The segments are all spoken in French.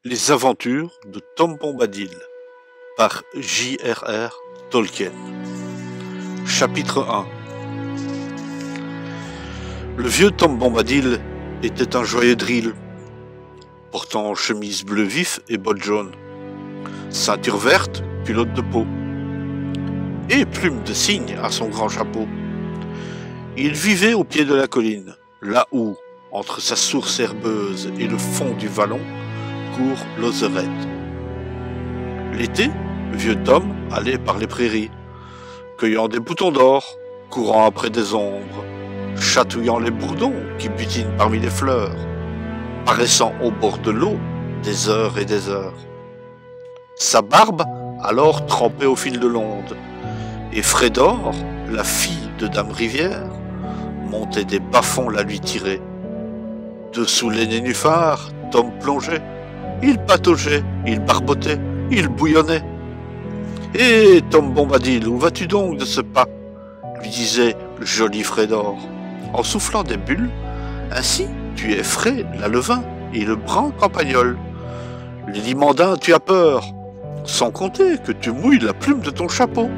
Les aventures de Tom Bombadil par J.R.R. Tolkien. Chapitre 1. Le vieux Tom Bombadil était un joyeux drill, portant chemise bleu vif et bottes jaunes, ceinture verte, culotte de peau, et plume de cygne à son grand chapeau. Il vivait au pied de la colline, là où, entre sa source herbeuse et le fond du vallon, court l'Ozereth. L'été, le vieux Tom allait par les prairies, cueillant des boutons d'or, courant après des ombres, chatouillant les bourdons qui butinent parmi les fleurs, paraissant au bord de l'eau des heures et des heures. Sa barbe alors trempait au fil de l'onde, et Frédor, la fille de Dame Rivière, montait des bas-fonds la lui tirer. Dessous les nénuphars, Tom plongeait. Il pataugeait, il barbotait, il bouillonnait. « Hé, Tom Bombadil, où vas-tu donc de ce pas ?» lui disait le joli Frédor, en soufflant des bulles. « Ainsi, tu es frais, là le vin, et le brun campagnol. Les limandins, tu as peur, sans compter que tu mouilles la plume de ton chapeau. »«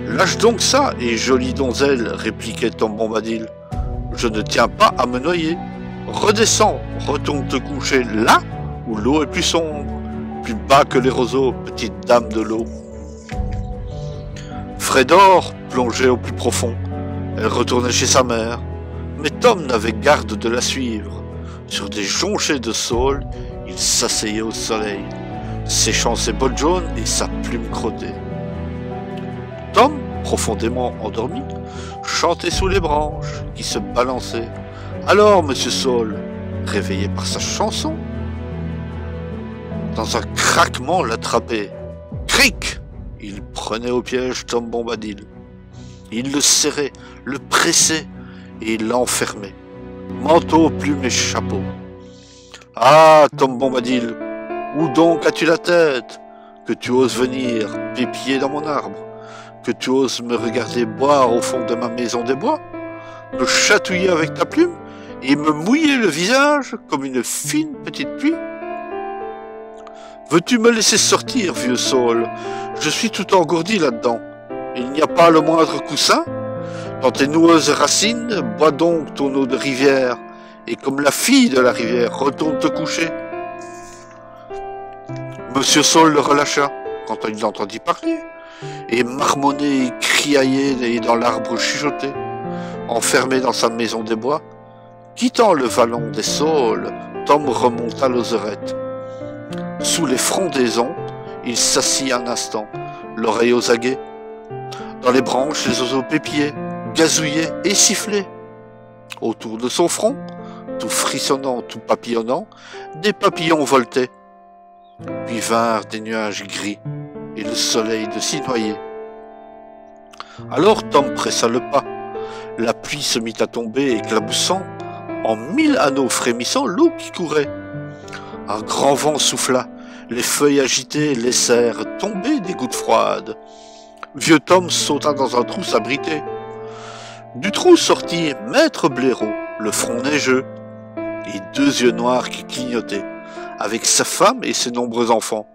Lâche donc ça, et jolie donzelle, répliquait Tom Bombadil. Je ne tiens pas à me noyer. Redescends, retourne te coucher là où l'eau est plus sombre, plus bas que les roseaux, petite dame de l'eau. » Frédor plongeait au plus profond. Elle retournait chez sa mère, mais Tom n'avait garde de la suivre. Sur des jonchets de saule, il s'asseyait au soleil, séchant ses bottes jaunes et sa plume crottée. Tom, profondément endormi, chantait sous les branches qui se balançaient. Alors, Monsieur Saule, réveillé par sa chanson, dans un craquement l'attrapait. Cric! Il prenait au piège Tom Bombadil. Il le serrait, le pressait et l'enfermait. Manteau, plume et chapeau. Ah, Tom Bombadil, où donc as-tu la tête? Que tu oses venir pépier dans mon arbre? Que tu oses me regarder boire au fond de ma maison des bois? Me chatouiller avec ta plume? Et me mouiller le visage comme une fine petite pluie? Veux-tu me laisser sortir, vieux Saule? Je suis tout engourdi là-dedans. Il n'y a pas le moindre coussin? Dans tes noueuses racines, bois donc ton eau de rivière, et comme la fille de la rivière, retourne te coucher. Monsieur Saule le relâcha quand il l'entendit parler, et marmonnait et criaillait et dans l'arbre chuchotait, enfermé dans sa maison des bois. Quittant le vallon des saules, Tom remonta l'Ozereth. Sous les frondaisons, il s'assit un instant, l'oreille aux aguets. Dans les branches, les oiseaux pépiaient, gazouillaient et sifflaient. Autour de son front, tout frissonnant, tout papillonnant, des papillons voletaient. Puis vinrent des nuages gris et le soleil de s'y noyer. Alors Tom pressa le pas. La pluie se mit à tomber, éclaboussant, en 1000 anneaux frémissant l'eau qui courait. Un grand vent souffla, les feuilles agitées laissèrent tomber des gouttes froides. Vieux Tom sauta dans un trou s'abriter. Du trou sortit Maître Blaireau, le front neigeux, et 2 yeux noirs qui clignotaient, avec sa femme et ses nombreux enfants.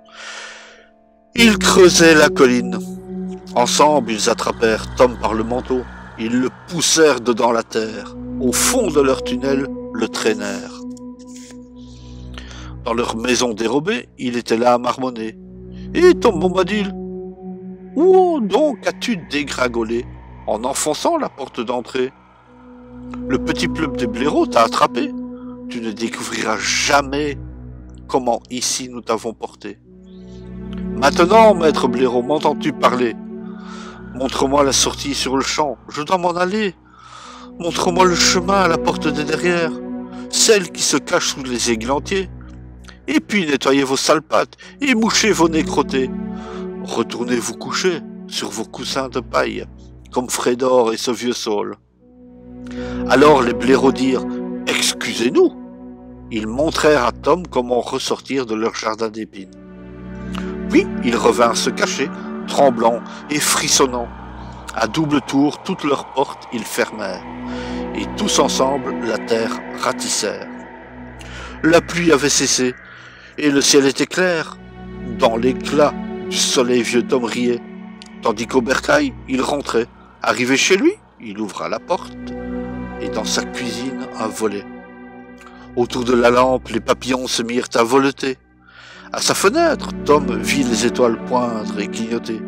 Ils creusaient la colline. Ensemble, ils attrapèrent Tom par le manteau. Ils le poussèrent dedans la terre. Au fond de leur tunnel, le traînèrent. Dans leur maison dérobée, il était là à marmonner. « Et Tom Bombadil, où donc as-tu dégringolé en enfonçant la porte d'entrée? Le petit pleuve des blaireaux t'a attrapé. Tu ne découvriras jamais comment ici nous t'avons porté. Maintenant, maître blaireau, m'entends-tu parler? Montre-moi la sortie sur le champ, je dois m'en aller. Montre-moi le chemin à la porte des derrière, celle qui se cache sous les églantiers. Et puis nettoyez vos sales pattes et mouchez vos nez crottés. Retournez vous coucher sur vos coussins de paille, comme Frédor et ce vieux Saule. » Alors les blaireaux dirent « Excusez-nous !» Ils montrèrent à Tom comment ressortir de leur jardin d'épines. Puis ils revinrent se cacher, tremblants et frissonnants. À double tour, toutes leurs portes ils fermèrent, et tous ensemble la terre ratissèrent. La pluie avait cessé, et le ciel était clair. Dans l'éclat du soleil, vieux Tom riait, tandis qu'au bercail, il rentrait. Arrivé chez lui, il ouvra la porte, et dans sa cuisine, un volet. Autour de la lampe, les papillons se mirent à voleter. À sa fenêtre, Tom vit les étoiles poindre et clignoter,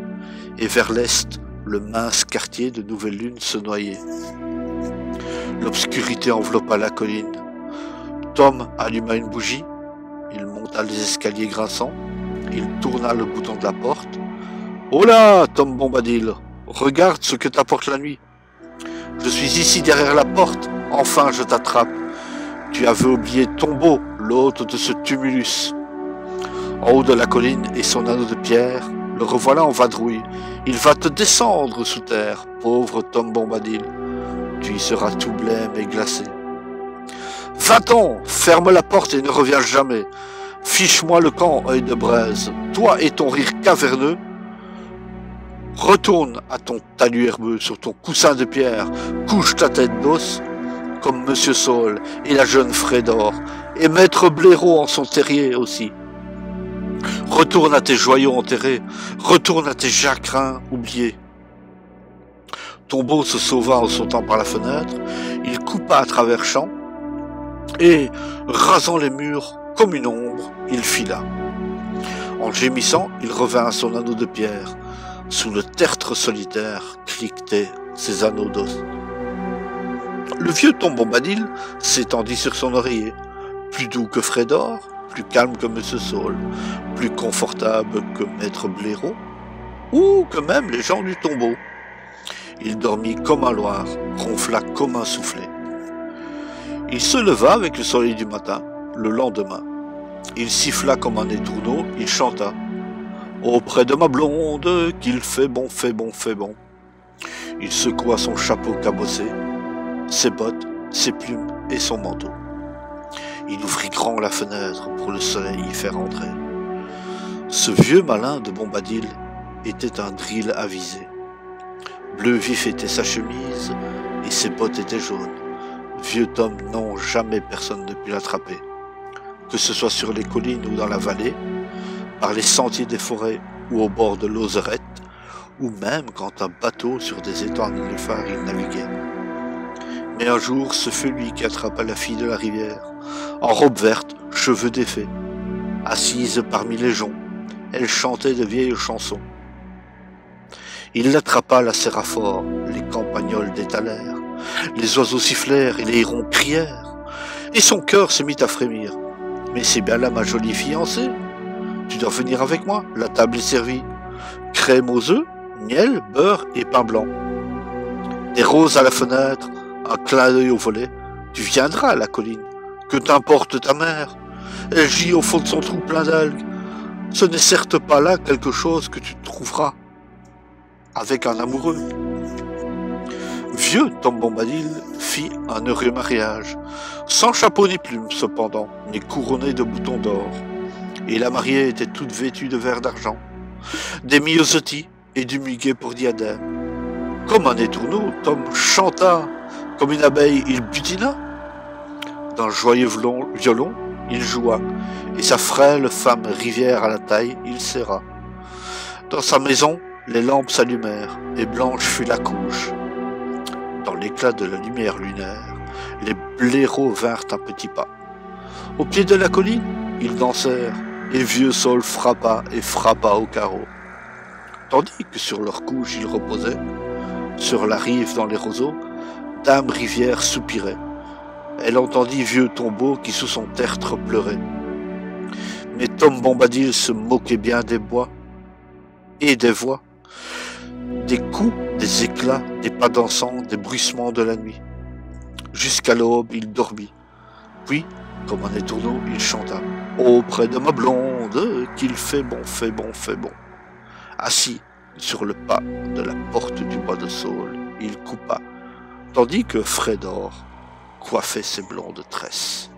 et vers l'est, le mince quartier de Nouvelle Lune se noyait. L'obscurité enveloppa la colline. Tom alluma une bougie, il monta les escaliers grinçants, il tourna le bouton de la porte. « Oh là, Tom Bombadil, regarde ce que t'apporte la nuit. Je suis ici derrière la porte, enfin je t'attrape. Tu avais oublié Tombeau, l'hôte de ce tumulus. » En haut de la colline et son anneau de pierre, le revoilà en vadrouille. Il va te descendre sous terre, pauvre Tom Bombadil. Tu y seras tout blême et glacé. Va-t'en, ferme la porte et ne reviens jamais. Fiche-moi le camp, œil de braise. Toi et ton rire caverneux. Retourne à ton talus herbeux sur ton coussin de pierre. Couche ta tête d'os, comme Monsieur Saul et la jeune Frédor, et Maître Blaireau en son terrier aussi. Retourne à tes joyaux enterrés, retourne à tes chagrins oubliés. Tombeau se sauva en sautant par la fenêtre, il coupa à travers champs, et, rasant les murs comme une ombre, il fila. En gémissant, il revint à son anneau de pierre. Sous le tertre solitaire cliquetaient ses anneaux d'os. Le vieux Tom Bombadil s'étendit sur son oreiller, plus doux que Frédor, plus calme que Monsieur Saul, plus confortable que Maître Blaireau, ou que même les gens du tombeau. Il dormit comme un loir, ronfla comme un soufflet. Il se leva avec le soleil du matin, le lendemain. Il siffla comme un étourneau, il chanta. Auprès de ma blonde, qu'il fait bon, fait bon, fait bon. Il secoua son chapeau cabossé, ses bottes, ses plumes et son manteau. Il ouvrit grand la fenêtre pour le soleil y faire entrer. Ce vieux malin de Bombadil était un drill avisé. Bleu vif était sa chemise et ses bottes étaient jaunes. Vieux Tom, non, jamais personne ne put l'attraper. Que ce soit sur les collines ou dans la vallée, par les sentiers des forêts ou au bord de l'Ozerette, ou même quand un bateau sur des étangs nénuphars il naviguait. Mais un jour, ce fut lui qui attrapa la fille de la rivière, en robe verte, cheveux défaits. Assise parmi les joncs, elle chantait de vieilles chansons. Il l'attrapa, la serra fort, les campagnols détalèrent, les oiseaux sifflèrent et les hérons crièrent, et son cœur se mit à frémir. « Mais c'est bien là ma jolie fiancée. Tu dois venir avec moi, la table est servie. Crème aux œufs, miel, beurre et pain blanc. Des roses à la fenêtre, un clin d'œil au volet. Tu viendras à la colline. Que t'importe ta mère? Elle gît au fond de son trou plein d'algues. Ce n'est certes pas là quelque chose que tu trouveras avec un amoureux. » Vieux Tom Bombadil fit un heureux mariage, sans chapeau ni plume cependant, mais couronné de boutons d'or. Et la mariée était toute vêtue de verre d'argent, des myosotis et du muguet pour diadème. Comme un étourneau, Tom chanta, comme une abeille il butina. D'un joyeux violon, il joua, et sa frêle femme rivière à la taille, il serra. Dans sa maison, les lampes s'allumèrent, et blanche fut la couche. Dans l'éclat de la lumière lunaire, les blaireaux vinrent un petit pas. Au pied de la colline, ils dansèrent, et vieux Saul frappa et frappa au carreau. Tandis que sur leur couche ils reposaient, sur la rive dans les roseaux, Dame Rivière soupirait. Elle entendit vieux Tombeau qui sous son tertre pleurait. Mais Tom Bombadil se moquait bien des bois et des voix, des coups, des éclats, des pas dansants, des bruissements de la nuit. Jusqu'à l'aube, il dormit. Puis, comme un étourneau, il chanta. Auprès de ma blonde, qu'il fait bon, fait bon, fait bon. Assis sur le pas de la porte du bois de Saule, il coupa, tandis que Frédor coiffait ses blondes tresses.